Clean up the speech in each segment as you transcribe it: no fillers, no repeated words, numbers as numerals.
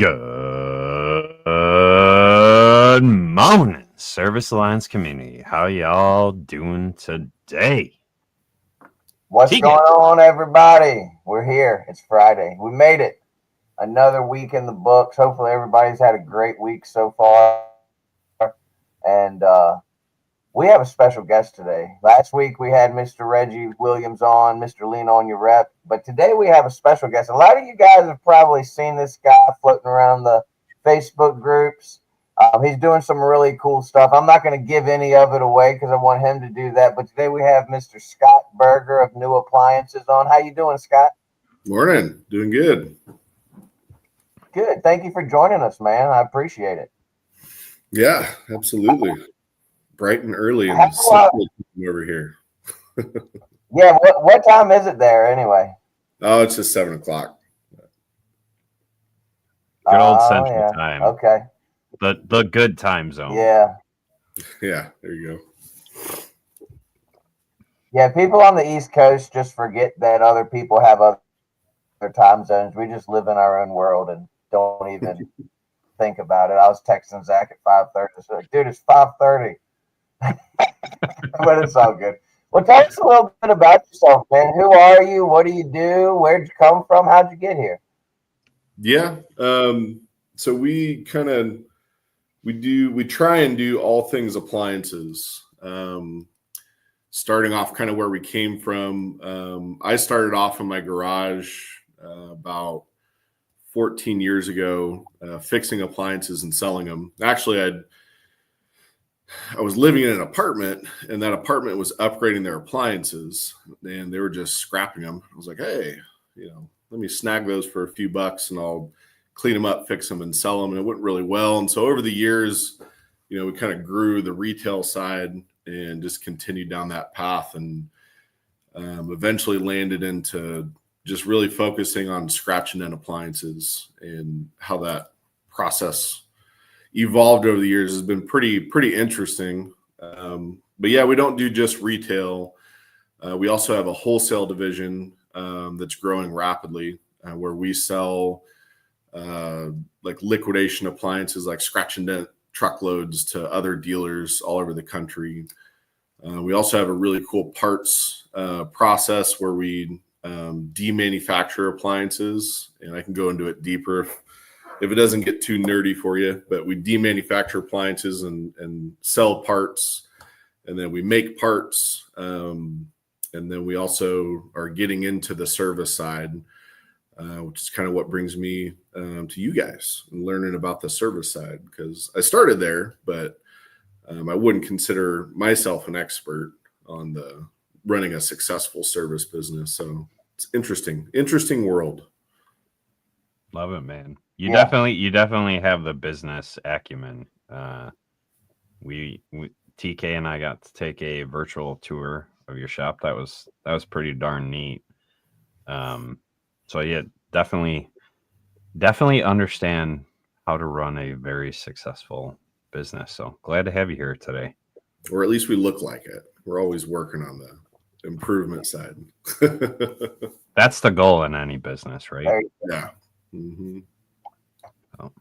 Good morning, Service Alliance community. How y'all doing today? What's Keegan. going on, everybody? We're here. It's Friday. We made it. Another week in the books. Hopefully, everybody's had a great week so far. And we have a special guest today. Last week, we had Mr. Reggie Williams on, Mr. Lean On Your Rep. But today, we have a special guest. A lot of you guys have probably seen this guy floating around the Facebook groups. He's doing some really cool stuff. I'm not going to give any of it away because I want him to do that. But today we have Mr. Scott Burger of Neuappliances on. How you doing, Scott? Morning. Doing good. Good. Thank you for joining us, man. I appreciate it. Yeah, absolutely. Bright and early and over here. Yeah. What time is it there anyway? Oh, it's just 7 o'clock. Good old Central Time. Okay. The good time zone. Yeah. Yeah, there you go. Yeah, people on the East Coast just forget that other people have other time zones. We just live in our own world and don't even think about it. I was texting Zach at 5:30. So like, dude, it's 5:30. But it's all good. Well, tell us a little bit about yourself, man. Who are you? What do you do? Where'd you come from? How'd you get here? Yeah. So we try and do all things appliances. Starting off kind of where we came from. I started off in my garage about 14 years ago, fixing appliances and selling them. Actually, I was living in an apartment, and that apartment was upgrading their appliances, and they were just scrapping them. I was like, hey, let me snag those for a few bucks, and I'll clean them up, fix them, and sell them. And it went really well. And so over the years, we kind of grew the retail side and just continued down that path, and eventually landed into just really focusing on scratch and dent appliances, and how that process evolved over the years has been pretty interesting. But yeah, we don't do just retail. We also have a wholesale division that's growing rapidly, where we sell like liquidation appliances, like scratch and dent truckloads to other dealers all over the country. We also have a really cool parts process where we demanufacture appliances, and I can go into it deeper if it doesn't get too nerdy for you. But we demanufacture appliances and sell parts, and then we make parts, and then we also are getting into the service side, which is kind of what brings me to you guys and learning about the service side, because I started there, but I wouldn't consider myself an expert on the running a successful service business. So it's interesting world. Love it, man. You definitely have the business acumen. We TK and I got to take a virtual tour of your shop. That was pretty darn neat. So yeah, definitely understand how to run a very successful business. So glad to have you here today. Or at least we look like it. We're always working on the improvement side. That's the goal in any business, right? Yeah. Mm-hmm.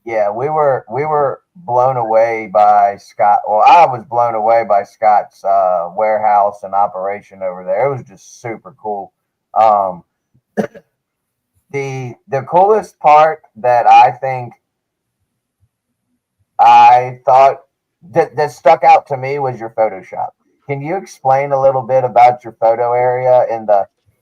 Yeah, we were blown away by Scott. Well, I was blown away by Scott's warehouse and operation over there. It was just super cool. The coolest part that I think I thought that stuck out to me was your Photoshop. Can you explain a little bit about your photo area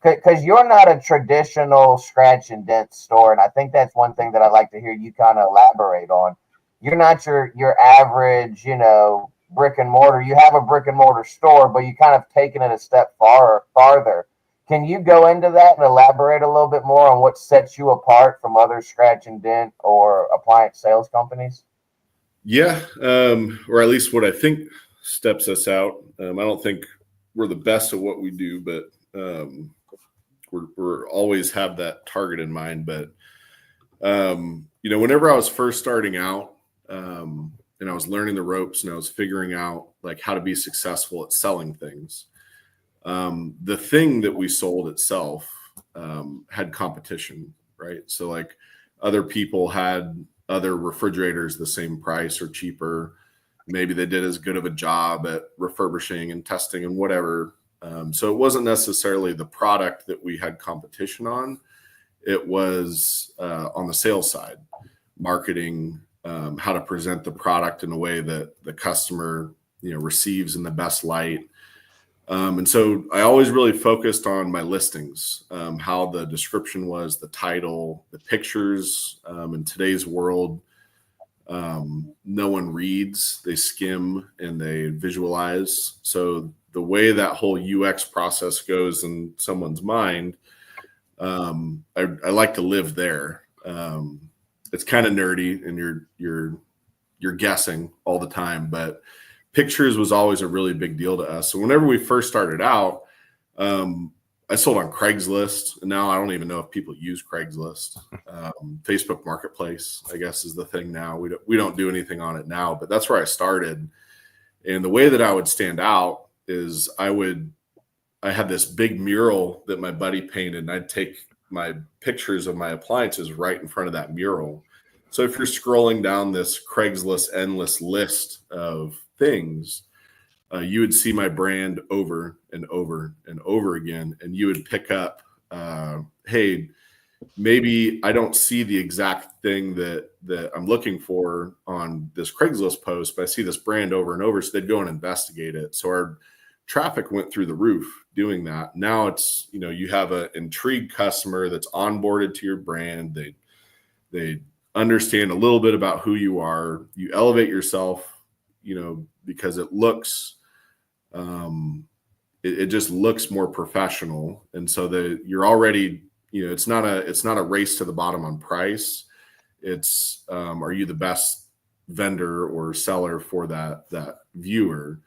because you're not a traditional scratch and dent store, and I think that's one thing that I'd like to hear you kind of elaborate on. You're not your average, brick and mortar. You have a brick and mortar store, but you kind of taken it a step farther. Can you go into that and elaborate a little bit more on what sets you apart from other scratch and dent or appliance sales companies? Yeah, or at least what I think steps us out. I don't think we're the best at what we do, but we're always have that target in mind. But whenever I was first starting out, and I was learning the ropes, and I was figuring out like how to be successful at selling things, the thing that we sold itself had competition, right? So like other people had other refrigerators the same price or cheaper. Maybe they did as good of a job at refurbishing and testing and whatever. So it wasn't necessarily the product that we had competition on. It was on the sales side, marketing, how to present the product in a way that the customer, receives in the best light. And so I always really focused on my listings, how the description was, the title, the pictures. In today's world, no one reads, they skim and they visualize. So the way that whole UX process goes in someone's mind, I like to live there. It's kind of nerdy and you're guessing all the time, but pictures was always a really big deal to us. So whenever we first started out, I sold on Craigslist. And now I don't even know if people use Craigslist. Facebook Marketplace, I guess, is the thing now. We don't do anything on it now, but that's where I started. And the way that I would stand out is I had this big mural that my buddy painted, and I'd take my pictures of my appliances right in front of that mural. So if you're scrolling down this Craigslist endless list of things, you would see my brand over and over and over again, and you would pick up, hey, maybe I don't see the exact thing that I'm looking for on this Craigslist post, but I see this brand over and over. So they'd go and investigate it. So our traffic went through the roof doing that. Now it's, you have an intrigued customer that's onboarded to your brand. They understand a little bit about who you are. You elevate yourself, because it looks, it just looks more professional. And so you're already, it's not a race to the bottom on price. It's, are you the best vendor or seller for that viewer?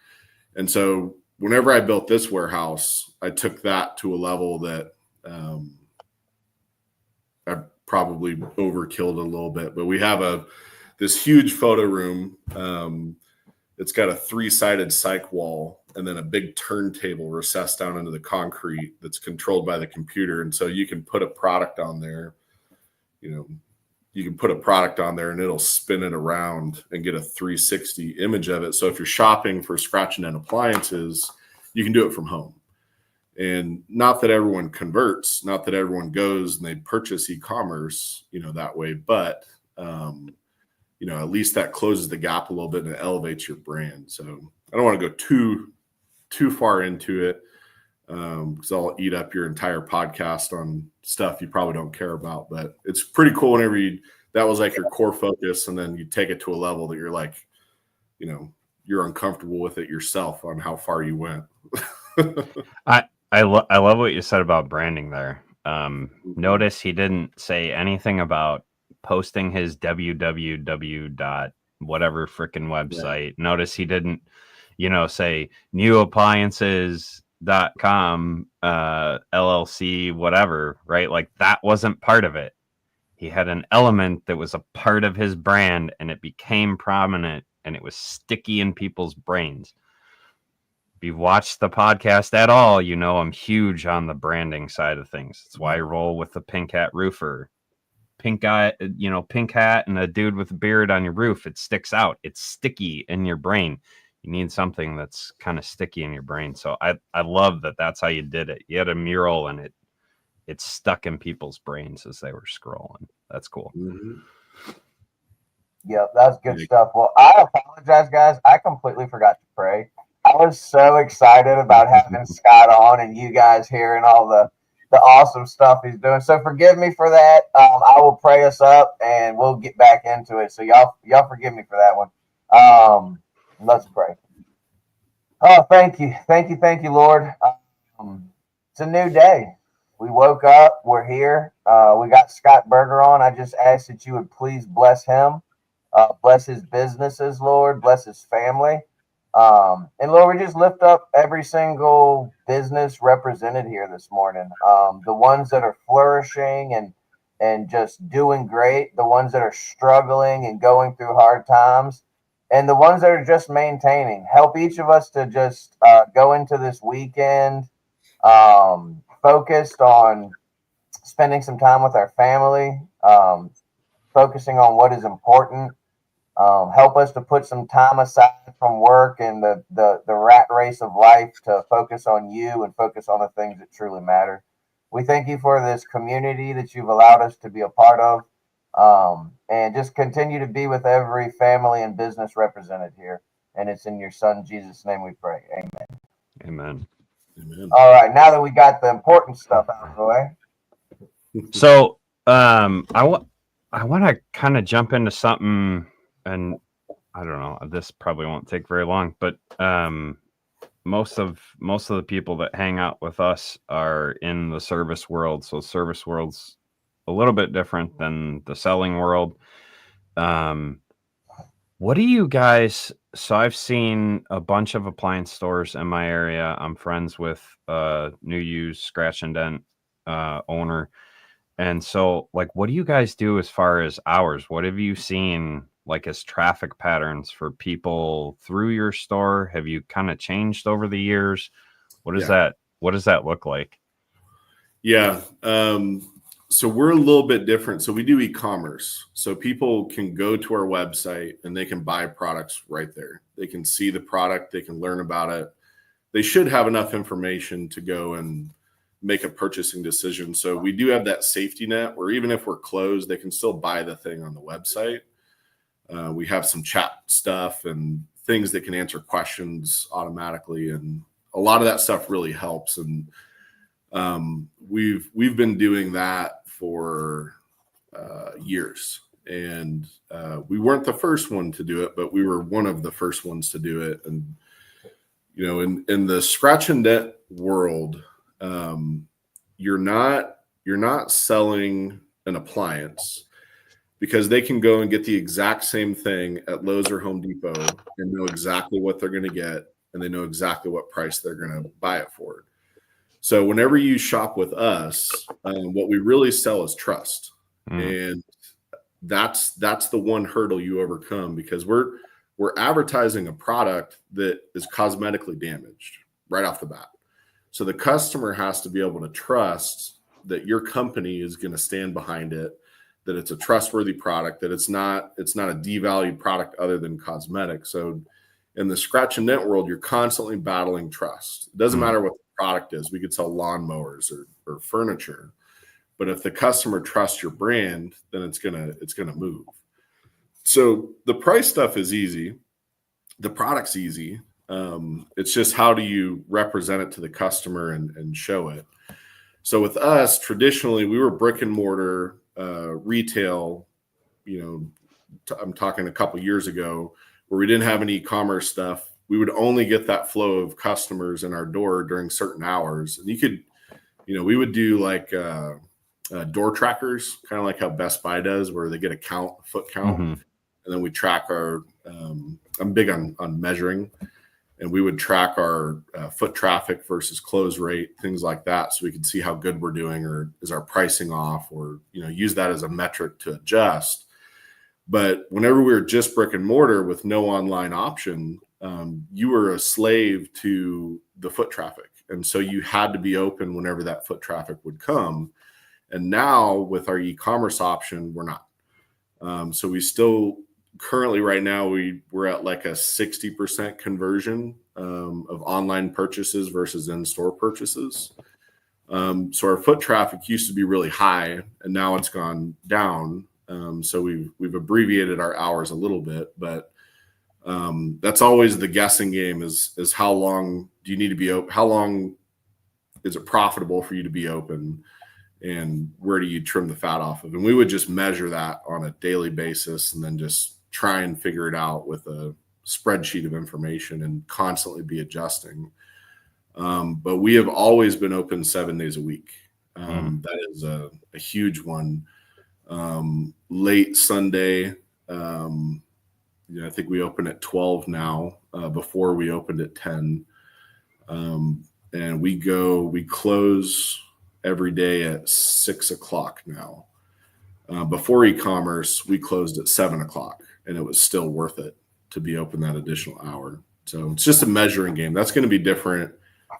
And so whenever I built this warehouse, I took that to a level that, I probably overkilled a little bit, but we have this huge photo room. It's got a 3-sided cyc wall and then a big turntable recessed down into the concrete that's controlled by the computer. And so you can put a product on there, you can put a product on there and it'll spin it around and get a 360 image of it. So if you're shopping for scratch and dent appliances, you can do it from home. And not that everyone converts, not that everyone goes and they purchase e-commerce, that way, but, at least that closes the gap a little bit and it elevates your brand. So I don't want to go too far into it, because I'll eat up your entire podcast on stuff you probably don't care about. But it's pretty cool whenever that was like your core focus, and then you take it to a level that you're like, you're uncomfortable with it yourself on how far you went. I love what you said about branding there. Notice he didn't say anything about posting his www dot whatever freaking website. Yeah. Notice he didn't, say neuappliances.com, LLC, whatever, right? Like that wasn't part of it. He had an element that was a part of his brand and it became prominent and it was sticky in people's brains. If you've watched the podcast at all, I'm huge on the branding side of things. That's why I roll with the pink hat roofer. Pink hat and a dude with a beard on your roof. It sticks out. It's sticky in your brain. You need something that's kind of sticky in your brain. So I love that that's how you did it. You had a mural and it stuck in people's brains as they were scrolling. That's cool. Mm-hmm. Yep, that's good stuff. Well, I apologize, guys. I completely forgot to pray. I was so excited about having Scott on and you guys hearing all the awesome stuff he's doing. So forgive me for that. I will pray us up and we'll get back into it. So y'all forgive me for that one. Let's pray. Oh, thank you, Lord. It's a new day. We woke up. We're here. We got Scott Burger on. I just ask that you would please bless him, bless his businesses, Lord, bless his family. And Lord, we just lift up every single business represented here this morning. The ones that are flourishing and just doing great, the ones that are struggling and going through hard times, and the ones that are just maintaining. Help each of us to just go into this weekend focused on spending some time with our family, focusing on what is important. Help us to put some time aside from work and the rat race of life to focus on you and focus on the things that truly matter. We thank you for this community that you've allowed us to be a part of, and just continue to be with every family and business represented here. And it's in your son Jesus' name we pray. Amen. Amen. Amen. All right, now that we got the important stuff out of the way. So I want to kind of jump into something, and I don't know, this probably won't take very long, but most of the people that hang out with us are in the service world. So service world's a little bit different than the selling world. What do you guys, so I've seen a bunch of appliance stores in my area. I'm friends with New Use Scratch and Dent owner. And so, like, what do you guys do as far as hours? What have you seen, like, as traffic patterns for people through your store? Have you kind of changed over the years? What does that look like? Yeah. So we're a little bit different. So we do e-commerce. So people can go to our website and they can buy products right there. They can see the product. They can learn about it. They should have enough information to go and make a purchasing decision. So we do have that safety net where even if we're closed, they can still buy the thing on the website. We have some chat stuff and things that can answer questions automatically. And a lot of that stuff really helps. And we've been doing that for years, and we weren't the first one to do it, but we were one of the first ones to do it. And you know, in the scratch and dent world, you're not selling an appliance because they can go and get the exact same thing at Lowe's or Home Depot and know exactly what they're going to get, and they know exactly what price they're going to buy it for. So whenever you shop with us, what we really sell is trust. And that's the one hurdle you overcome, because we're advertising a product that is cosmetically damaged right off the bat. So the customer has to be able to trust that your company is going to stand behind it, that it's a trustworthy product, that it's not a devalued product other than cosmetic. So in the scratch and dent world, you're constantly battling trust. It doesn't matter what the product is. We could sell lawnmowers or furniture, but if the customer trusts your brand, then it's gonna move. So the price stuff is easy. The product's easy. It's just how do you represent it to the customer and show it. So with us, traditionally, we were brick and mortar retail. You know, I'm talking a couple years ago, where we didn't have any e-commerce stuff. We would only get that flow of customers in our door during certain hours. And you could, you know, we would do like door trackers, kind of like how Best Buy does, where they get a foot count. And then we track our, I'm big on measuring, and we would track our foot traffic versus close rate, things like that. So we could see how good we're doing, or is our pricing off, or, you know, use that as a metric to adjust. But whenever we were just brick and mortar with no online option, you were a slave to the foot traffic. And so you had to be open whenever that foot traffic would come. And now with our e-commerce option, we're not. So we still currently right now, we're at like a 60% conversion of online purchases versus in-store purchases. So our foot traffic used to be really high, and now it's gone down. So we've abbreviated our hours a little bit, but that's always the guessing game is how long do you need to be open? How long is it profitable for you to be open? And where do you trim the fat off of? And we would just measure that on a daily basis, and then just try and figure it out with a spreadsheet of information and constantly be adjusting. But we have always been open 7 days a week. That is a huge one. Late Sunday, I think we open at 12 now. Before we opened at 10, and we close every day at 6 o'clock now. Before e-commerce, we closed at 7 o'clock, and it was still worth it to be open that additional hour. So it's just a measuring game. That's going to be different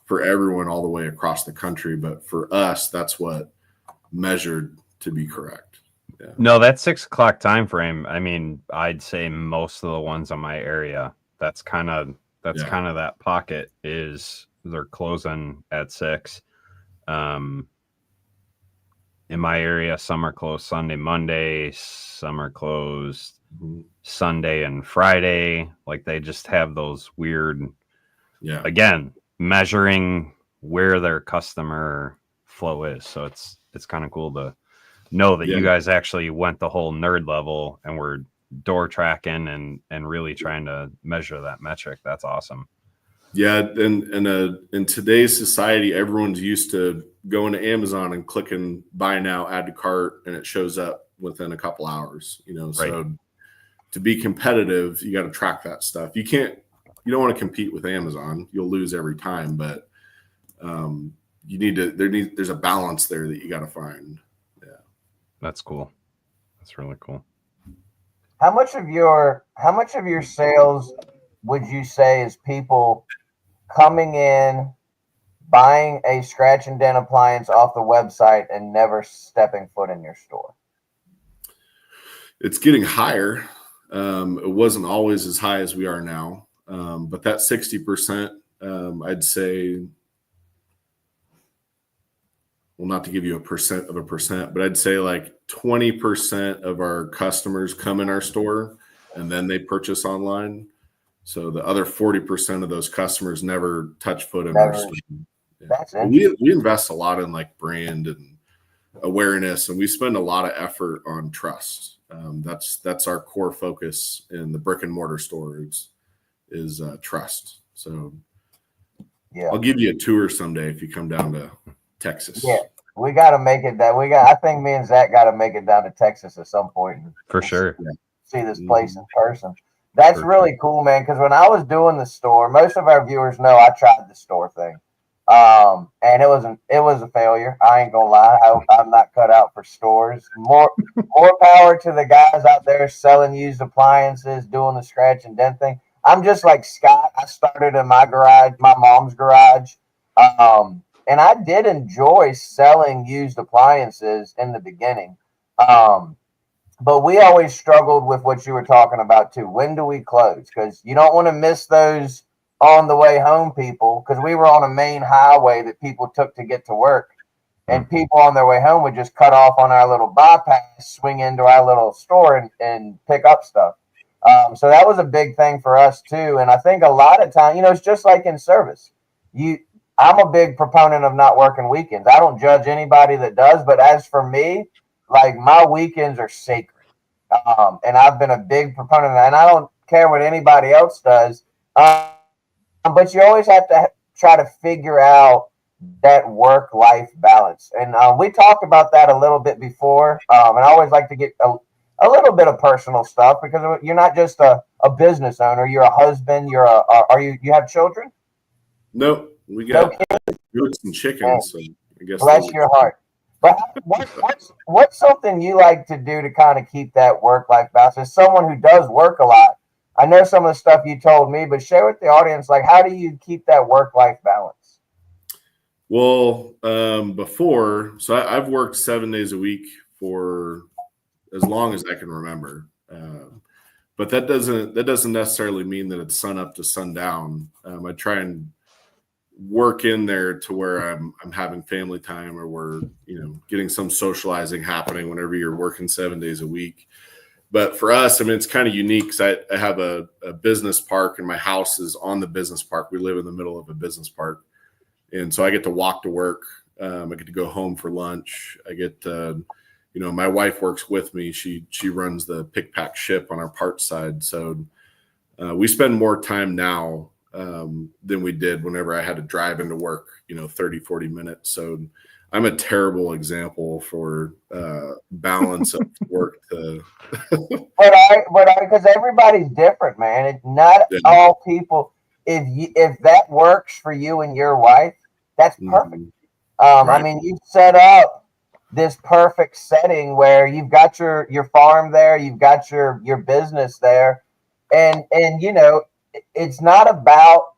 for everyone all the way across the country, but for us, that's what measured to be correct. No, that 6 o'clock time frame. I mean, I'd say most of the ones in my area, that's kind of that pocket is they're closing at 6. In my area, some are closed Sunday, Monday, some are closed Sunday and Friday. Like they just have those weird, again, measuring where their customer flow is. So it's kind of cool to know that you guys actually went the whole nerd level and were door tracking and really trying to measure that metric. That's awesome. Yeah, and in today's society, everyone's used to going to Amazon and clicking buy now, add to cart, and it shows up within a couple hours. So to be competitive, you got to track that stuff. You don't want to compete with Amazon. You'll lose every time, but you need to. There's a balance there that you got to find. Yeah, that's cool. That's really cool. How much of your sales would you say is people coming in, buying a scratch and dent appliance off the website and never stepping foot in your store? It's getting higher. It wasn't always as high as we are now. But that 60%, I'd say, well, not to give you a percent, but I'd say like 20% of our customers come in our store and then they purchase online. So the other 40% of those customers never touch foot in our store. Yeah. That's we invest a lot in like brand and awareness, and we spend a lot of effort on trust. That's our core focus in the brick and mortar stores is trust. So I'll give you a tour someday if you come down to Texas. Yeah, we got to make it that. I think me and Zach got to make it down to Texas at some point. For sure. See this place in person. That's really cool, man. Because when I was doing the store, most of our viewers know I tried the store thing, and it was a failure. I ain't gonna lie. I'm not cut out for stores. More power to the guys out there selling used appliances, doing the scratch and dent thing. I'm just like Scott. I started in my garage, my mom's garage, and I did enjoy selling used appliances in the beginning. But we always struggled with what you were talking about too. When do we close? Because you don't want to miss those on the way home people, because we were on a main highway that people took to get to work. And people on their way home would just cut off on our little bypass, swing into our little store and pick up stuff. So that was a big thing for us too. And I think a lot of time, it's just like in service. I'm a big proponent of not working weekends. I don't judge anybody that does, but as for me, like my weekends are sacred. And I've been a big proponent of that. And I don't care what anybody else does. But you always have to try to figure out that work-life balance. And we talked about that a little bit before. And I always like to get a little bit of personal stuff, because you're not just a business owner. You're a husband. You have children? Nope. We got goats and chickens. So I guess bless your heart. But what's something you like to do to kind of keep that work-life balance? As someone who does work a lot, I know some of the stuff you told me, but share with the audience, like, how do you keep that work-life balance? Well, I've worked 7 days a week for as long as I can remember. But that doesn't necessarily mean that it's sun up to sundown. I try and work in there to where I'm having family time, or we're getting some socializing happening whenever you're working 7 days a week. But for us, I mean, it's kind of unique because I have a business park, and my house is on the business park. We live in the middle of a business park, and so I get to walk to work. I get to go home for lunch. I get my wife works with me. She runs the pick, pack, ship on our parts side. So we spend more time now than we did whenever I had to drive into work, 30, 40 minutes. So I'm a terrible example for balance of work. Because everybody's different, man. It's not all people. If that works for you and your wife, that's perfect. Right. I mean, you've set up this perfect setting where you've got your farm there, you've got your business there, and it's not about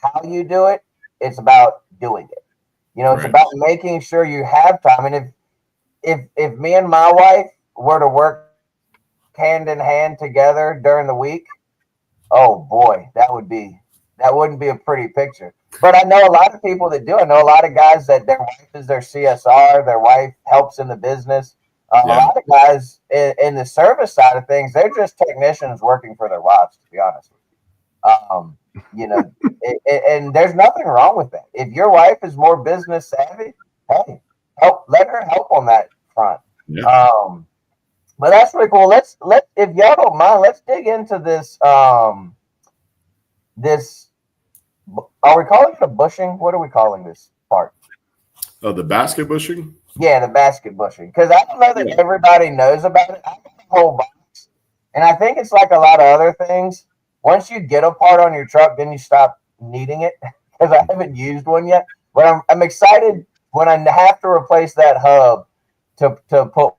how you do it. It's about doing it. It's about making sure you have time. And if me and my wife were to work hand in hand together during the week, oh boy, that wouldn't be a pretty picture. But I know a lot of people that do. I know a lot of guys that their wife is their CSR, their wife helps in the business. A lot of guys in the service side of things, they're just technicians working for their wives, to be honest with you. You know, and there's nothing wrong with that. If your wife is more business savvy, hey, let her help on that front. Yeah. But that's really cool. Let if y'all don't mind, let's dig into this. This are we calling it a bushing? What are we calling this part? Oh, the basket bushing? Yeah, the basket bushing. Because I don't know that everybody knows about it. I got the whole box, and I think it's like a lot of other things. Once you get a part on your truck, then you stop needing it. Because I haven't used one yet, but I'm excited when I have to replace that hub to put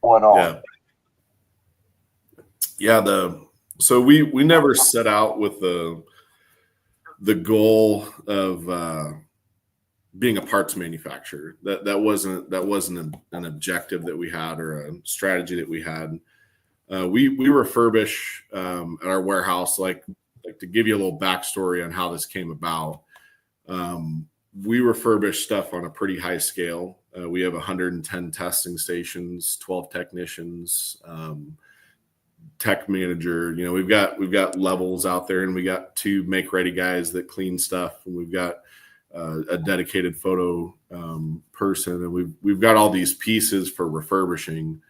one on. Yeah. So we never set out with the goal of being a parts manufacturer. That wasn't an objective that we had or a strategy that we had. We refurbish at our warehouse. Like to give you a little backstory on how this came about. We refurbish stuff on a pretty high scale. We have 110 testing stations, 12 technicians, tech manager. You know, we've got levels out there, and we got 2 make ready guys that clean stuff, and we've got a dedicated photo person, and we've got all these pieces for refurbishing.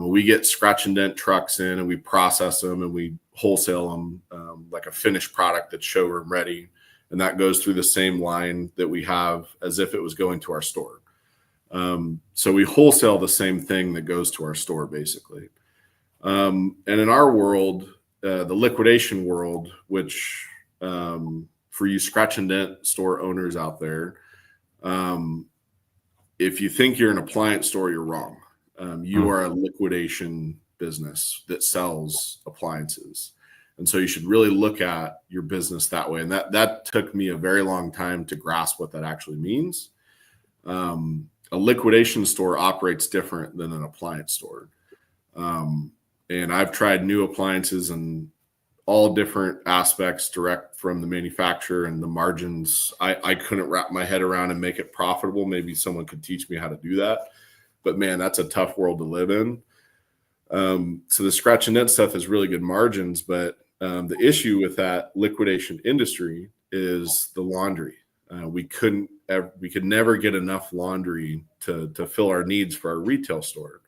We get scratch and dent trucks in, and we process them, and we wholesale them like a finished product that's showroom ready, and that goes through the same line that we have as if it was going to our store. So we wholesale the same thing that goes to our store, basically. And in our world, the liquidation world, which for you scratch and dent store owners out there, if you think you're an appliance store, you're wrong. You are a liquidation business that sells appliances. And so you should really look at your business that way. And that took me a very long time to grasp what that actually means. A liquidation store operates different than an appliance store. And I've tried new appliances and all different aspects direct from the manufacturer, and the margins, I couldn't wrap my head around and make it profitable. Maybe someone could teach me how to do that. But man, that's a tough world to live in. So the scratch and dent stuff is really good margins, but the issue with that liquidation industry is the laundry. We could never get enough laundry to fill our needs for our retail store.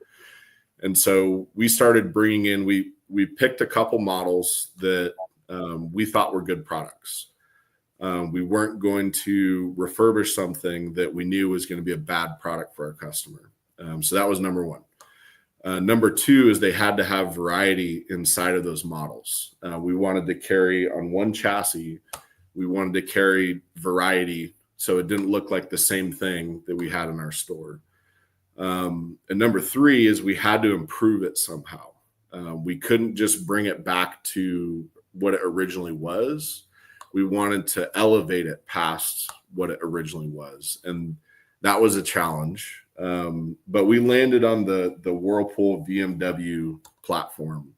And so we started bringing in, we picked a couple models that we thought were good products. We weren't going to refurbish something that we knew was going to be a bad product for our customer. So that was number one. Number two is they had to have variety inside of those models. We wanted to carry on one chassis. We wanted to carry variety so it didn't look like the same thing that we had in our store. And number three is we had to improve it somehow. We couldn't just bring it back to what it originally was. We wanted to elevate it past what it originally was. And that was a challenge. But we landed on the Whirlpool VMW platform.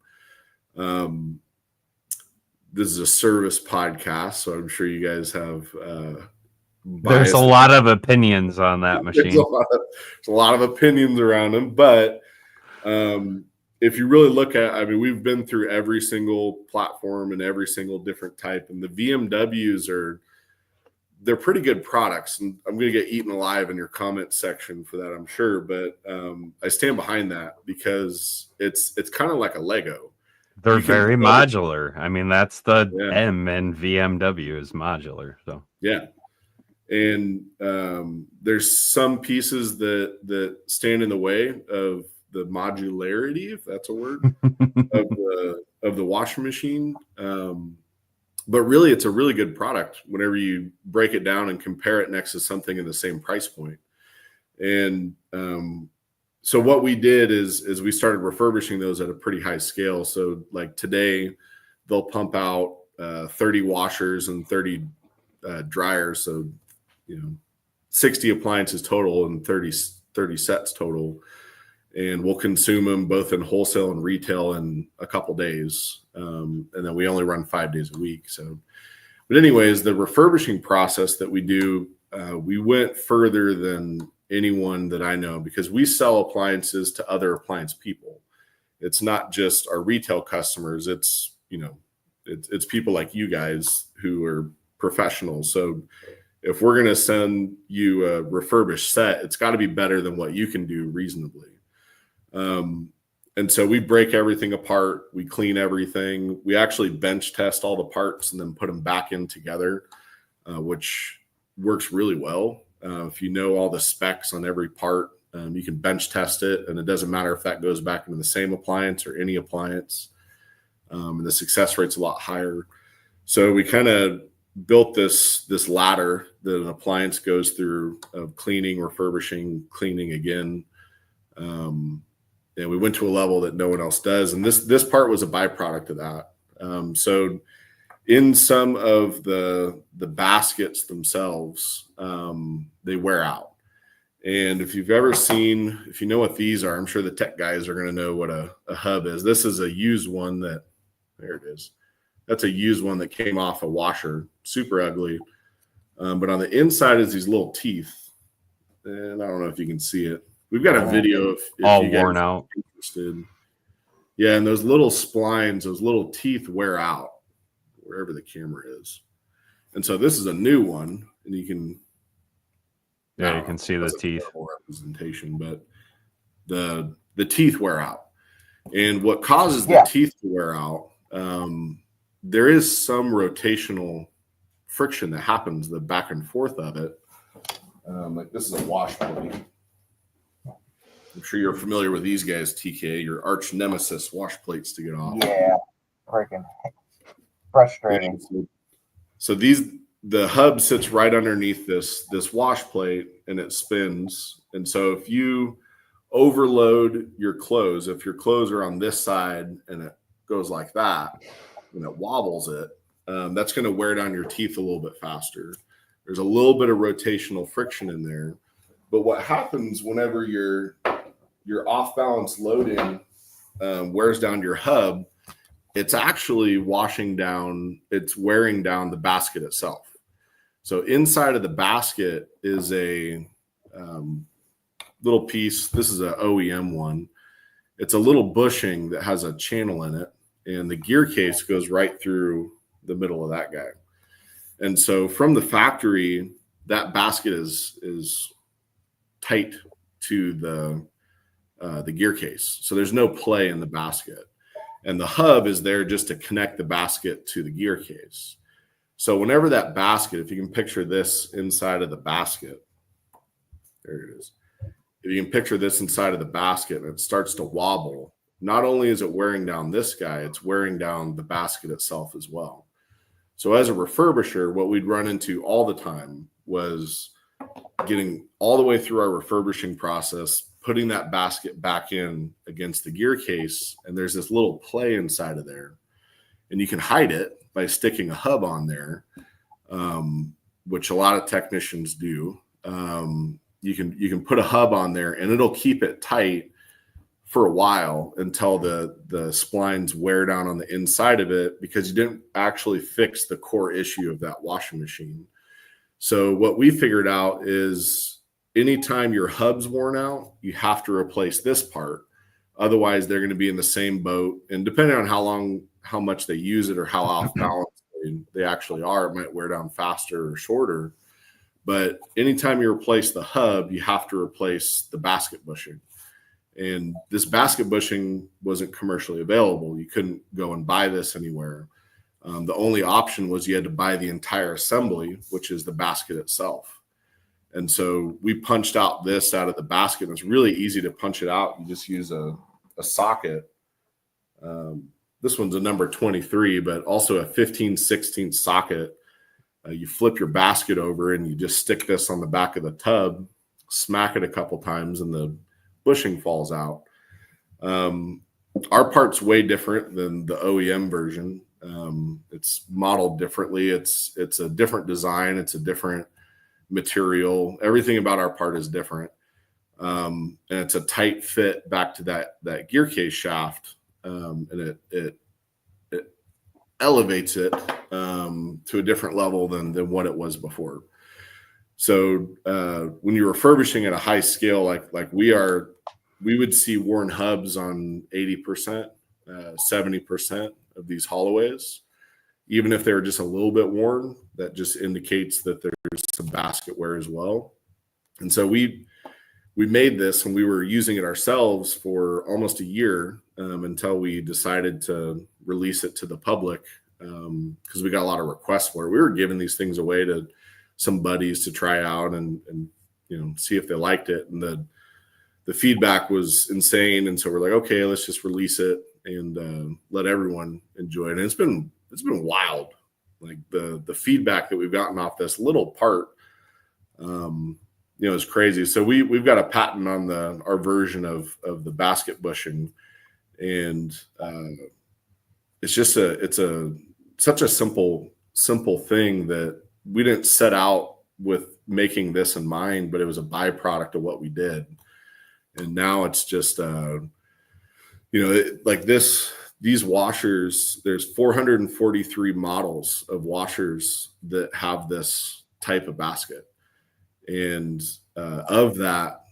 This is a service podcast, so I'm sure you guys have there's a lot of opinions on that machine. There's a lot of opinions around them, but if you really look at, I mean, we've been through every single platform and every single different type, and the VMWs they're pretty good products. And I'm going to get eaten alive in your comment section for that, I'm sure, but I stand behind that because it's kind of like a Lego. They're very modular. I mean, that's the M in VMW is modular. So yeah. And there's some pieces that stand in the way of the modularity, if that's a word, of the washing machine. But really, it's a really good product whenever you break it down and compare it next to something in the same price point. And so what we did is we started refurbishing those at a pretty high scale. So like today, they'll pump out 30 washers and 30 dryers. So 60 appliances total and 30 30 sets total. And we'll consume them both in wholesale and retail in a couple days. And then we only run 5 days a week. So, but anyways, the refurbishing process that we do, we went further than anyone that I know, because we sell appliances to other appliance people. It's not just our retail customers. It's, it's people like you guys who are professionals. So if we're going to send you a refurbished set, it's got to be better than what you can do reasonably. And so we break everything apart. We clean everything. We actually bench test all the parts and then put them back in together, which works really well. If you know all the specs on every part, you can bench test it, and it doesn't matter if that goes back into the same appliance or any appliance. And the success rate's a lot higher. So we kind of built this ladder that an appliance goes through of cleaning, refurbishing, cleaning again. And we went to a level that no one else does. And this part was a byproduct of that. So in some of the baskets themselves, they wear out. And if you've ever seen, if you know what these are, I'm sure the tech guys are going to know what a hub is. This is a used one there it is. That's a used one that came off a washer, super ugly. But on the inside is these little teeth. And I don't know if you can see it. We've got a video if all you guys worn out. are interested. Yeah, and those little splines, those little teeth wear out wherever the camera is. And so this is a new one, and you can you can see the teeth representation, but the teeth wear out. And what causes the teeth to wear out, there is some rotational friction that happens, the back and forth of it. Like this is a wash plate. I'm sure you're familiar with these guys, TK, your arch nemesis wash plates to get off. Yeah, freaking frustrating. So the hub sits right underneath this wash plate, and it spins. And so if you overload your clothes, if your clothes are on this side and it goes like that, and it wobbles it, that's going to wear down your teeth a little bit faster. There's a little bit of rotational friction in there. But what happens whenever your off-balance loading wears down your hub, it's actually washing down, it's wearing down the basket itself. So inside of the basket is a little piece. This is an OEM one. It's a little bushing that has a channel in it, and the gear case goes right through the middle of that guy. And so from the factory, that basket is tight to the gear case. So there's no play in the basket. And the hub is there just to connect the basket to the gear case. So whenever that basket, if you can picture this inside of the basket, there it is. If you can picture this inside of the basket and it starts to wobble, not only is it wearing down this guy, it's wearing down the basket itself as well. So as a refurbisher, what we'd run into all the time was getting all the way through our refurbishing process, putting that basket back in against the gear case, and there's this little play inside of there. And you can hide it by sticking a hub on there, which a lot of technicians do. You can put a hub on there, and it'll keep it tight for a while until the splines wear down on the inside of it, because you didn't actually fix the core issue of that washing machine. So what we figured out is anytime your hub's worn out, you have to replace this part. Otherwise, they're going to be in the same boat. And depending on how much they use it or how off balance they actually are, it might wear down faster or shorter. But anytime you replace the hub, you have to replace the basket bushing. And this basket bushing wasn't commercially available. You couldn't go and buy this anywhere. The only option was you had to buy the entire assembly, which is the basket itself. And so we punched out this out of the basket. It's really easy to punch it out. You just use a socket. This one's a number 23, but also a 15/16 socket. You flip your basket over and you just stick this on the back of the tub, smack it a couple times, and the bushing falls out. Our part's way different than the OEM version. It's modeled differently. It's a different design. It's a different material. Everything about our part is different. And it's a tight fit back to that gear case shaft, and it elevates it to a different level than what it was before. So when you're refurbishing at a high scale, like we would see worn hubs on 80%, 70% of these Holloways. Even if they were just a little bit worn, that just indicates that there's some basket wear as well. And so we made this, and we were using it ourselves for almost a year until we decided to release it to the public, because we got a lot of requests for it. We were giving these things away to some buddies to try out and see if they liked it. And the feedback was insane. And so we're like, okay, let's just release it and let everyone enjoy it. And it's been wild. Like the feedback that we've gotten off this little part, is crazy. So we've got a patent on our version of the basket bushing, and it's such a simple thing that we didn't set out with making this in mind, but it was a byproduct of what we did. And now it's just like these washers, there's 443 models of washers that have this type of basket. And of that,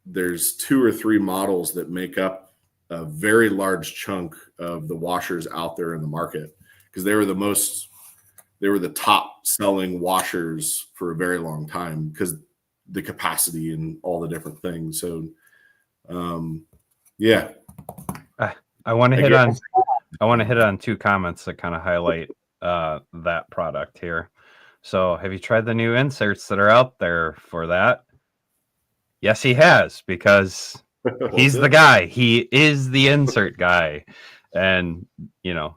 there's 2 or 3 models that make up a very large chunk of the washers out there in the market, because they were the top selling washers for a very long time because the capacity and all the different things. So, yeah. I want to hit on 2 comments that kind of highlight that product here. So, have you tried the new inserts that are out there for that? Yes, he has, because he's the guy. He is the insert guy. And,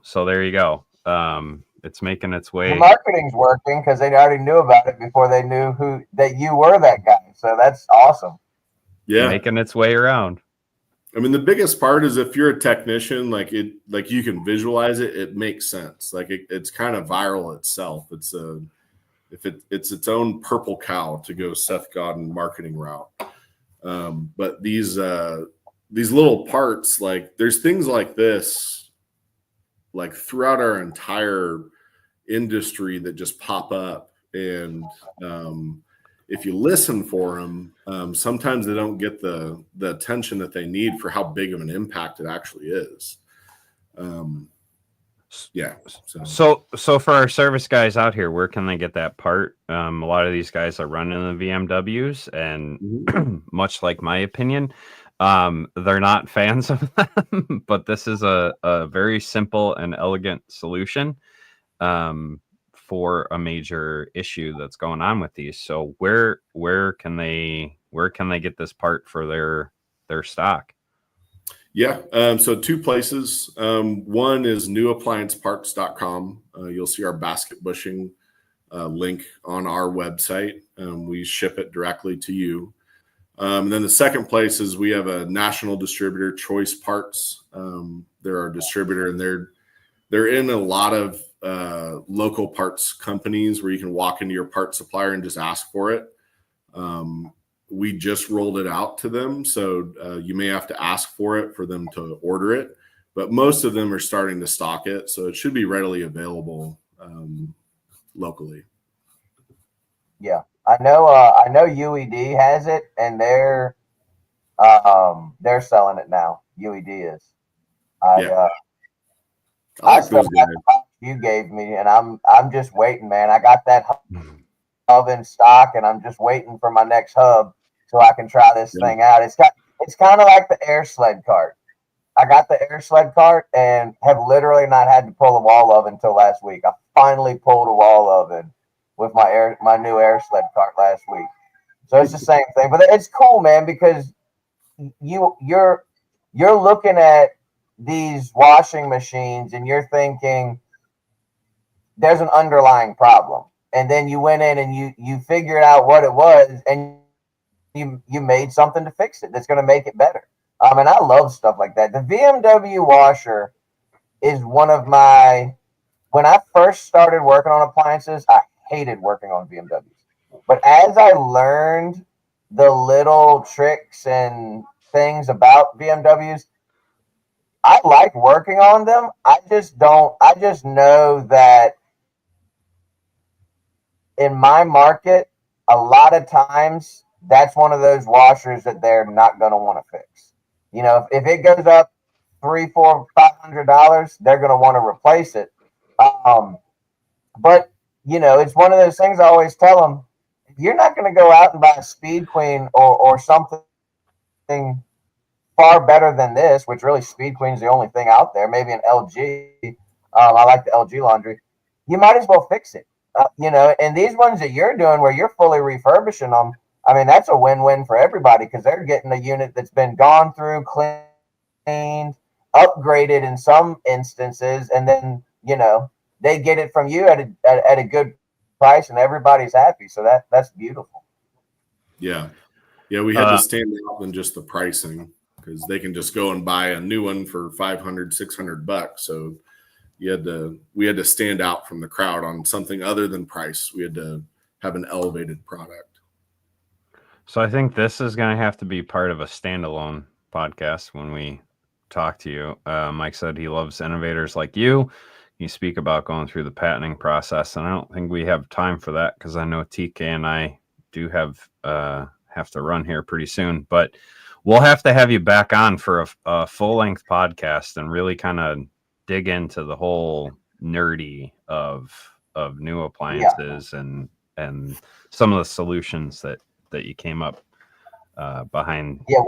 so there you go. It's making its way. The marketing's working because they already knew about it before they knew that you were that guy. So that's awesome. Yeah. Making its way around. I mean, the biggest part is if you're a technician, like you can visualize it, it makes sense. Like it's kind of viral itself. It's it's its own purple cow, to go Seth Godin marketing route. But these little parts, like there's things like this, like throughout our entire industry that just pop up. And if you listen for them, sometimes they don't get the attention that they need for how big of an impact it actually is. Yeah. So for our service guys out here, where can they get that part? A lot of these guys are running the VMWs, and much like my opinion, they're not fans of them, but this is a very simple and elegant solution for a major issue that's going on with these. So where can they get this part for their stock? Yeah. So 2 places. One is neuapplianceparts.com. You'll see our basket bushing link on our website. We ship it directly to you. And then the second place is we have a national distributor, Choice Parts. They're our distributor, and they're in a lot of local parts companies where you can walk into your parts supplier and just ask for it. We just rolled it out to them, so you may have to ask for it for them to order it, but most of them are starting to stock it, so it should be readily available locally. Yeah, I know UED has it, and they're selling it now. UED is. I still got the box you gave me, and I'm just waiting, man. I got that hub in stock, and I'm just waiting for my next hub so I can try this thing out. It's kind of like the air sled cart. I got the air sled cart and have literally not had to pull a wall oven until last week. I finally pulled a wall oven with my new air sled cart last week. So it's the same thing, but it's cool, man, because you're looking at these washing machines and you're thinking there's an underlying problem. And then you went in and you figured out what it was, and you made something to fix it that's going to make it better. And I love stuff like that. The VMW washer is one of when I first started working on appliances, I hated working on VMWs. But as I learned the little tricks and things about BMWs. I like working on them. I just know that in my market, a lot of times that's one of those washers that they're not going to want to fix. You know, if it goes up $300, $400, $500, they're going to want to replace it. But you know, it's one of those things I always tell them: you're not going to go out and buy a Speed Queen or something far better than this, which really Speed Queen's the only thing out there. Maybe an LG. I like the LG laundry. You might as well fix it. You know, and these ones that you're doing where you're fully refurbishing them, I mean, that's a win-win for everybody because they're getting a unit that's been gone through, cleaned, upgraded in some instances, and then, you know, they get it from you at a good price and everybody's happy. So that's beautiful. Yeah. Yeah. We had to stand out than just the pricing because they can just go and buy a new one for $500, $600. So we had to stand out from the crowd on something other than price. We had to have an elevated product. So I think this is going to have to be part of a standalone podcast when we talk to you. Mike said he loves innovators like you. You speak about going through the patenting process, and I don't think we have time for that because I know TK and I do have to run here pretty soon. But we'll have to have you back on for a full-length podcast and really kind of dig into the whole nerdy of new appliances and some of the solutions that you came up behind. Yeah,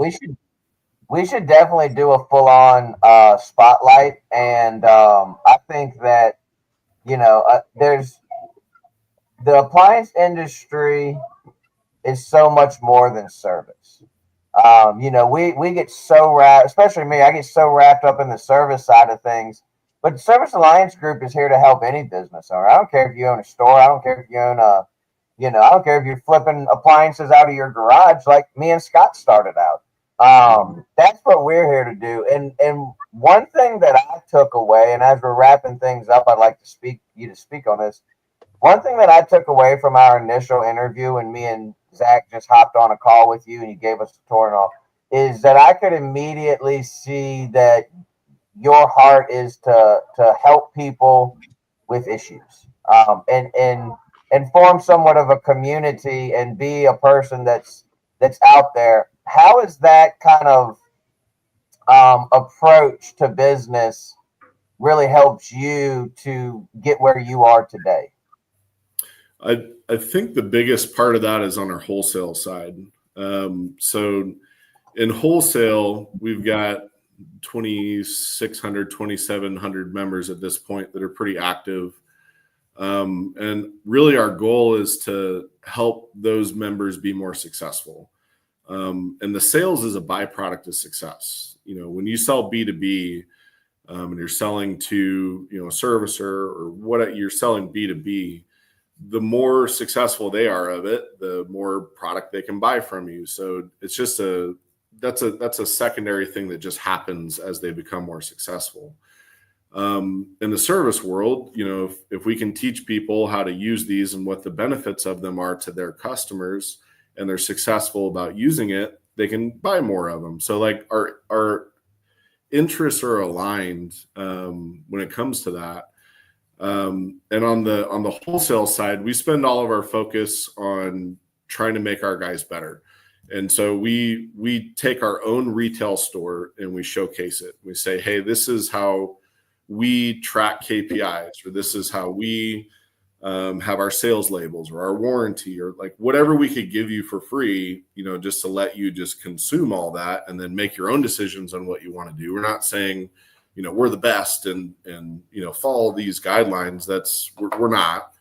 we should definitely do a full-on spotlight, and I think that, you know, there's the appliance industry is so much more than service. You know, we get so wrapped, especially me, I get so wrapped up in the service side of things. But the Service Alliance Group is here to help any business owner. I don't care if you own a store. I don't care if you own I don't care if you're flipping appliances out of your garage like me and Scott started out. That's what we're here to do. And one thing that I took away, and as we're wrapping things up, I'd like to speak on this. One thing that I took away from our initial interview when me and Zach just hopped on a call with you and you gave us a tour and all, is that I could immediately see that your heart is to help people with issues, and form somewhat of a community and be a person that's out there. How is that kind of approach to business really helps you to get where you are today? I think the biggest part of that is on our wholesale side. So in wholesale, we've got 2,600, 2,700 members at this point that are pretty active. And really our goal is to help those members be more successful. And the sales is a byproduct of success. You know, when you sell B2B, and you're selling to, you know, a servicer or what you're selling B2B, the more successful they are of it, the more product they can buy from you. So it's just that's a secondary thing that just happens as they become more successful. In the service world, you know, if we can teach people how to use these and what the benefits of them are to their customers, and they're successful about using it, they can buy more of them. So like our interests are aligned when it comes to that. And on the wholesale side, we spend all of our focus on trying to make our guys better. And so we take our own retail store and we showcase it. We say, hey, this is how we track KPIs, or this is how we have our sales labels or our warranty, or like whatever we could give you for free, you know, just to let you just consume all that and then make your own decisions on what you want to do. We're not saying, you know, we're the best and you know, follow these guidelines. We're not.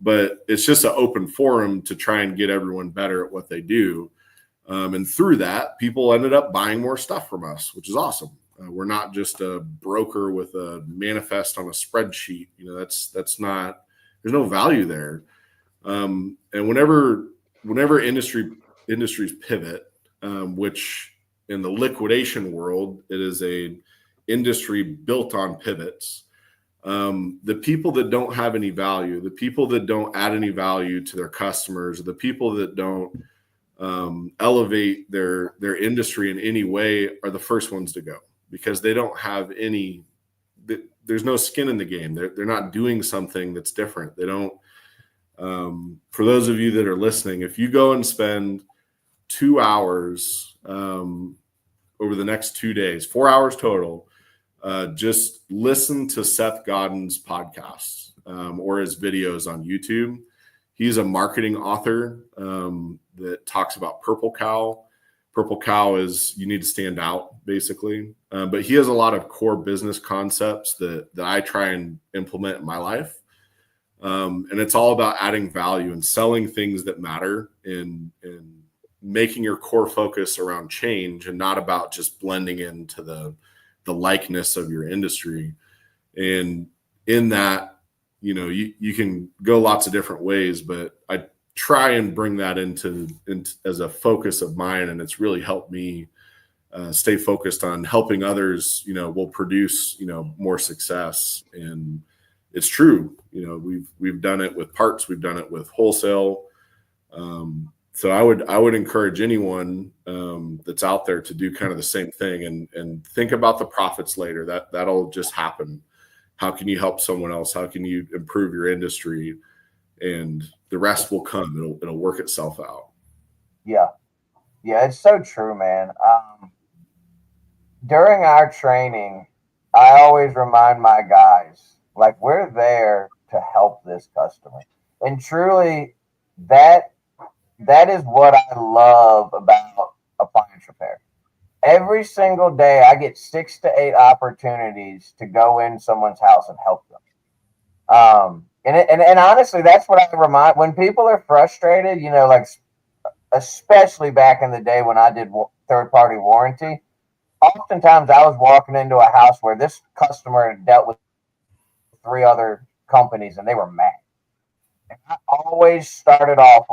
But it's just an open forum to try and get everyone better at what they do. And through that, people ended up buying more stuff from us, which is awesome. We're not just a broker with a manifest on a spreadsheet. You know, that's not, there's no value there. And whenever industries pivot, which in the liquidation world, it is a industry built on pivots. The people that don't have any value, the people that don't add any value to their customers, the people that don't elevate their industry in any way are the first ones to go, because they don't have any. There's no skin in the game. They're not doing something that's different. They don't. For those of you that are listening, if you go and spend 2 hours over the next 2 days, 4 hours total, just listen to Seth Godin's podcasts or his videos on YouTube. He's a marketing author that talks about Purple Cow. Purple Cow is you need to stand out, basically. But he has a lot of core business concepts that I try and implement in my life. And it's all about adding value and selling things that matter and making your core focus around change and not about just blending into the likeness of your industry. And in that, you can go lots of different ways, but I try and bring that into as a focus of mine. And it's really helped me stay focused on helping others, will produce, more success. And it's true. We've done it with parts. We've done it with wholesale. So I would encourage anyone that's out there to do kind of the same thing and think about the profits later. That'll just happen. How can you help someone else? How can you improve your industry? And the rest will come. It'll work itself out. Yeah, it's so true, man. During our training, I always remind my guys, like, we're there to help this customer, and truly, that is what I love about appliance repair. Every single day, I get 6 to 8 opportunities to go in someone's house and help them. And honestly, that's what I remind when people are frustrated. Like especially back in the day when I did third-party warranty. Oftentimes, I was walking into a house where this customer had dealt with 3 other companies, and they were mad. And I always started off.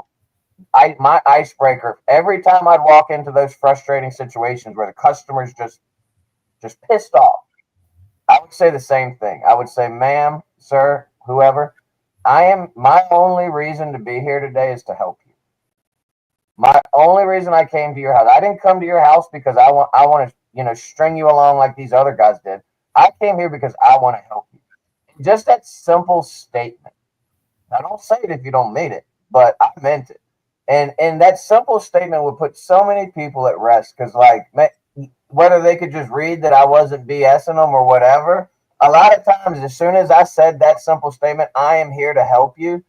My icebreaker every time I'd walk into those frustrating situations where the customer's just pissed off, I would say the same thing. I would say, ma'am, sir, whoever, my only reason to be here today is to help you. My only reason I came to your house, I didn't come to your house because I want to, string you along like these other guys did. I came here because I want to help you. Just that simple statement. Now, don't say it if you don't mean it, but I meant it. And that simple statement would put so many people at rest, because, like, whether they could just read that I wasn't BSing them or whatever, a lot of times, as soon as I said that simple statement, I am here to help you,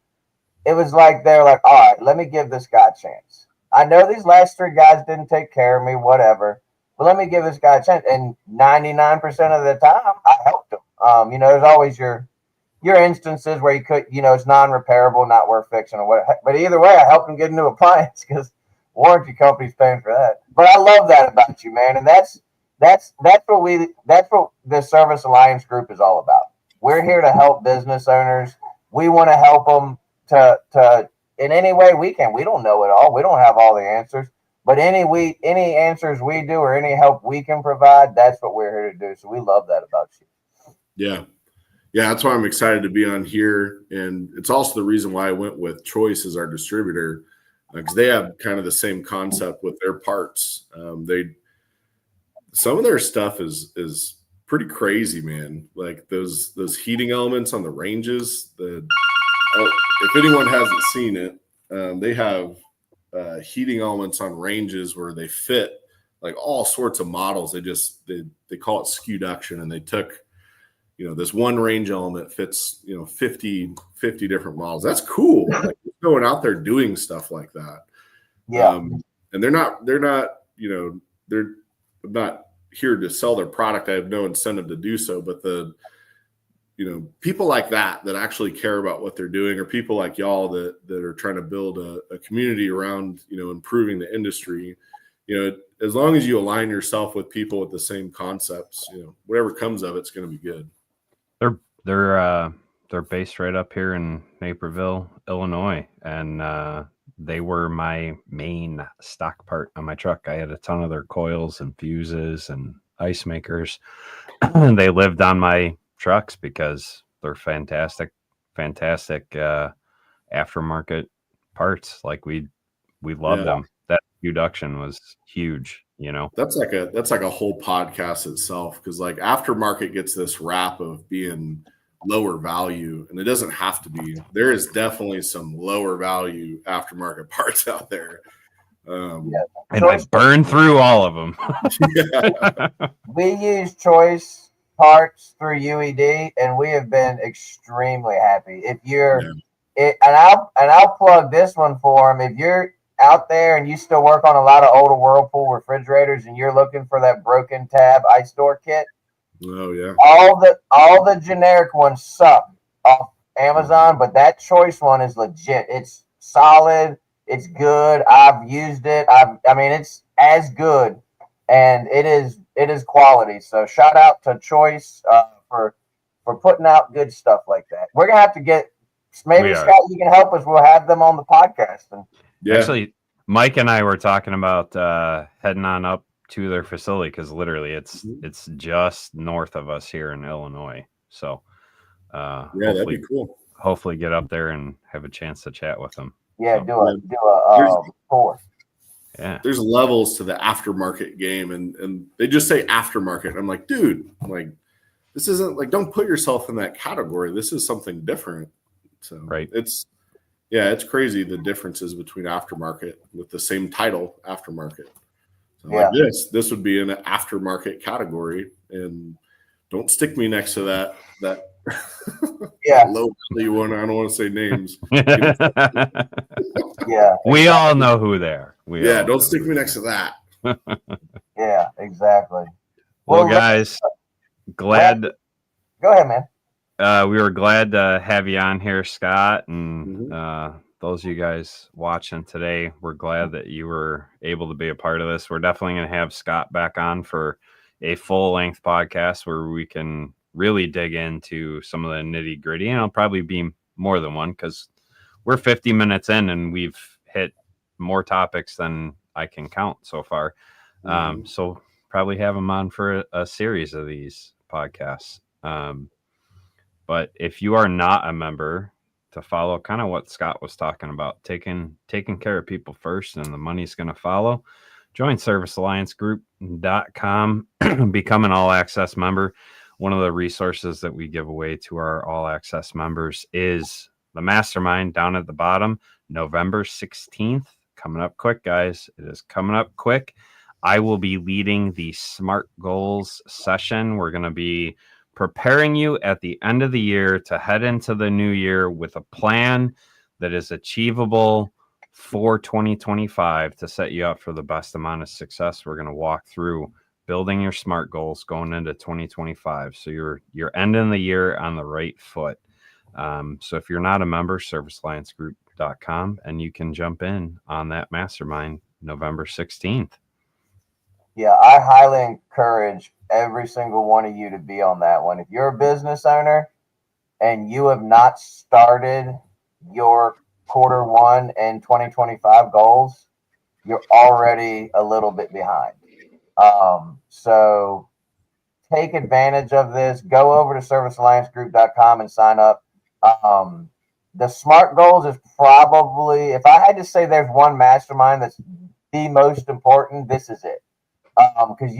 it was like they're like, all right, let me give this guy a chance. I know these last 3 guys didn't take care of me, whatever, but let me give this guy a chance. And 99% of the time, I helped him. There's always your instances where you could, it's non-repairable, not worth fixing or whatever. But either way, I helped him get a new appliance because warranty company's paying for that. But I love that about you, man. And that's what the Service Alliance Group is all about. We're here to help business owners. We want to help them to in any way we can. We don't know it all. We don't have all the answers. But any answers we do or any help we can provide, that's what we're here to do. So we love that about you. Yeah. Yeah, that's why I'm excited to be on here. And it's also the reason why I went with Choice as our distributor, because they have kind of the same concept with their parts. Some of their stuff is pretty crazy, man. Like those heating elements on the ranges. If anyone hasn't seen it, they have heating elements on ranges where they fit like all sorts of models. They call it SKUduction, and they took, this one range element fits, 50 different models. That's cool. Like, going out there doing stuff like that. Yeah. And they're not, they're not here to sell their product. I have no incentive to do so, but people like that actually care about what they're doing, or people like y'all that are trying to build a community around, improving the industry, as long as you align yourself with people with the same concepts, whatever comes of it's going to be good. They're based right up here in Naperville, Illinois, and they were my main stock part on my truck. I had a ton of their coils and fuses and ice makers. They lived on my trucks because they're fantastic aftermarket parts. Like we love them. reduction was huge. That's like a whole podcast itself, because like aftermarket gets this rap of being lower value, and it doesn't have to be. There is definitely some lower value aftermarket parts out there. And I burned through all of them. Yeah. We use Choice parts through UED, and we have been extremely happy. If you're, and I'll plug this one for them. If you're out there and you still work on a lot of older Whirlpool refrigerators, and you're looking for that broken tab ice door kit, oh yeah, all the generic ones suck off Amazon, but that Choice one is legit. It's solid. It's good. I've used it. I mean, it's as good, and it is quality. So shout out to Choice for putting out good stuff like that. We're gonna have to get maybe Scott, you can help us. We'll have them on the podcast. And actually, Mike and I were talking about heading on up to their facility, because literally it's just north of us here in Illinois. So that'd be cool. Hopefully get up there and have a chance to chat with them. Yeah, do a tour. Yeah, there's levels to the aftermarket game, and they just say aftermarket. I'm like, dude, this isn't like, don't put yourself in that category. This is something different. So right, it's crazy the differences between aftermarket with the same title, aftermarket. So like this would be in an aftermarket category, and don't stick me next to that low value one. I don't want to say names. We all know who they are. Don't stick me next to that. Yeah, exactly. Well, guys, glad. Go ahead, man. We were glad to have you on here, Scott, and those of you guys watching today. We're glad that you were able to be a part of this. We're definitely going to have Scott back on for a full-length podcast where we can really dig into some of the nitty gritty, and it'll probably be more than one, because we're 50 minutes in and we've hit more topics than I can count so far. So probably have him on for a series of these podcasts. But if you are not a member, to follow kind of what Scott was talking about, taking care of people first, and the money's going to follow. Join servicealliancegroup.com, become an all access member. One of the resources that we give away to our all access members is the mastermind down at the bottom, November 16th. Coming up quick, guys. It is coming up quick. I will be leading the SMART Goals session. We're going to be preparing you at the end of the year to head into the new year with a plan that is achievable for 2025 to set you up for the best amount of success. We're going to walk through building your SMART goals going into 2025. So you're ending the year on the right foot. So if you're not a member, servicealliancegroup.com, and you can jump in on that mastermind November 16th. Yeah, I highly encourage every single one of you to be on that one. If you're a business owner and you have not started your quarter one and 2025 goals, you're already a little bit behind. So take advantage of this. Go over to servicealliancegroup.com and sign up. The SMART goals is probably, if I had to say there's one mastermind that's the most important, this is it. Because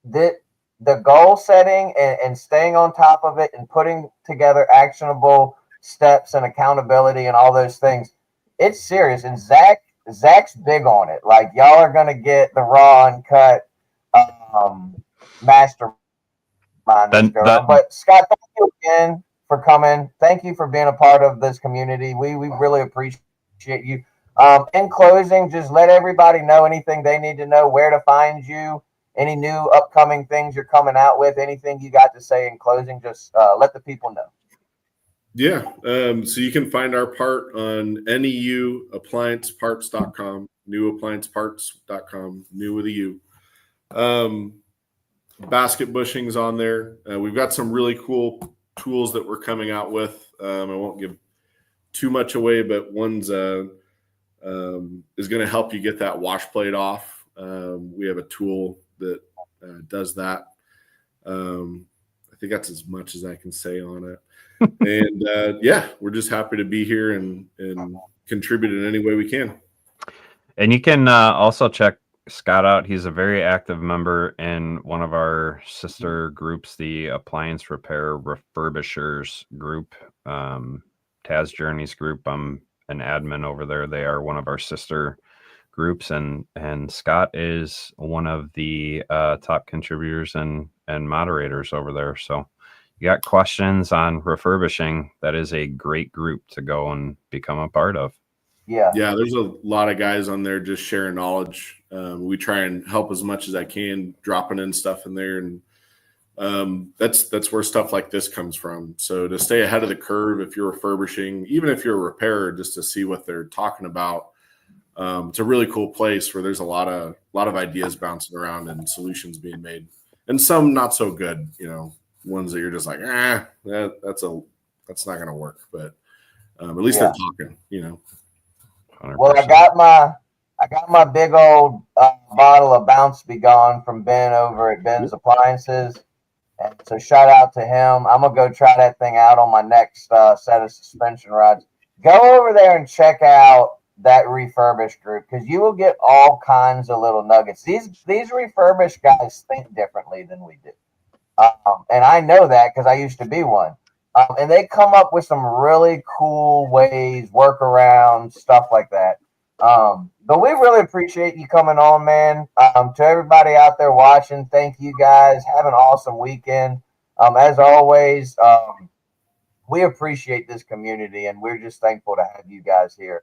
the goal setting and staying on top of it and putting together actionable steps and accountability and all those things, it's serious. And Zach's big on it. Like, y'all are gonna get the raw uncut mastermind. But Scott, thank you again for coming. Thank you for being a part of this community. We really appreciate you. In closing, just let everybody know anything they need to know, where to find you, any new upcoming things you're coming out with, anything you got to say in closing. Just let the people know. Yeah. So you can find our part on neuapplianceparts.com, neuapplianceparts.com, new with a U. Basket bushings on there. We've got some really cool tools that we're coming out with. I won't give too much away, but one's is going to help you get that wash plate off. We have a tool that does that. I think that's as much as I can say on it. And we're just happy to be here and contribute in any way we can. And you can also check Scott out. He's a very active member in one of our sister groups, the Appliance Repair Refurbishers group, Taz Journeys group. I'm an admin over there. They are one of our sister groups, and Scott is one of the top contributors and moderators over there. So you got questions on refurbishing, that is a great group to go and become a part of. Yeah. Yeah, there's a lot of guys on there just sharing knowledge. We try and help as much as I can, dropping in stuff in there, and that's where stuff like this comes from. So to stay ahead of the curve, if you're refurbishing, even if you're a repairer, just to see what they're talking about, it's a really cool place where there's a lot of ideas bouncing around and solutions being made, and some not so good, ones that you're just like, that's not going to work. But at least they're talking, 100%. Well, I got my big old bottle of Bounce Be Gone from Ben over at Ben's Appliances. And so shout out to him. I'm going to go try that thing out on my next set of suspension rods. Go over there and check out that refurbished group, because you will get all kinds of little nuggets. These refurbished guys think differently than we do. And I know that because I used to be one. And they come up with some really cool ways, workarounds, stuff like that. But we really appreciate you coming on, man. To everybody out there watching, thank you guys. Have an awesome weekend. As always, we appreciate this community, and we're just thankful to have you guys here.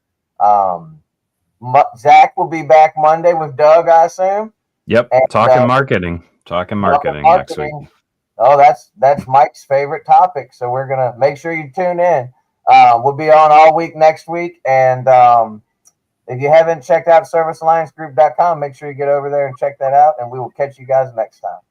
Zach will be back Monday with Doug, I assume. Yep, and, talking marketing next week. Oh, that's Mike's favorite topic. So we're gonna make sure you tune in. We'll be on all week next week, and if you haven't checked out servicealliancegroup.com, make sure you get over there and check that out, and we will catch you guys next time.